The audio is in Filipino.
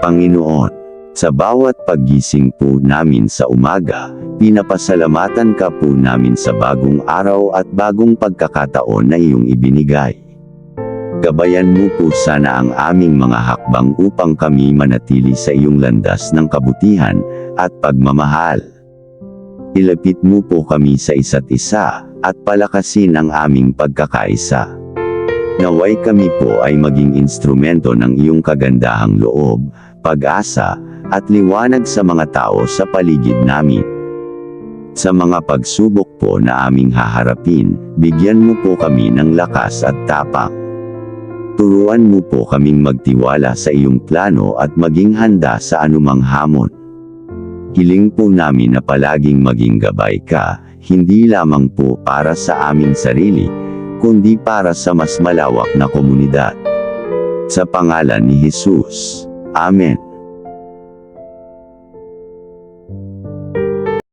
Panginoon, sa bawat paggising po namin sa umaga, pinapasalamatan ka po namin sa bagong araw at bagong pagkakataon na iyong ibinigay. Gabayan mo po sana ang aming mga hakbang upang kami manatili sa iyong landas ng kabutihan at pagmamahal. Ilapit mo po kami sa isa't isa at palakasin ang aming pagkakaisa. Naway kami po ay maging instrumento ng iyong kagandahang loob, pag-asa, at liwanag sa mga tao sa paligid namin. Sa mga pagsubok po na aming haharapin, bigyan mo po kami ng lakas at tapang. Turuan mo po kaming magtiwala sa iyong plano at maging handa sa anumang hamon. Hiling po namin na palaging maging gabay ka, hindi lamang po para sa aming sarili, kundi para sa mas malawak na komunidad. Sa pangalan ni Jesus. Amen.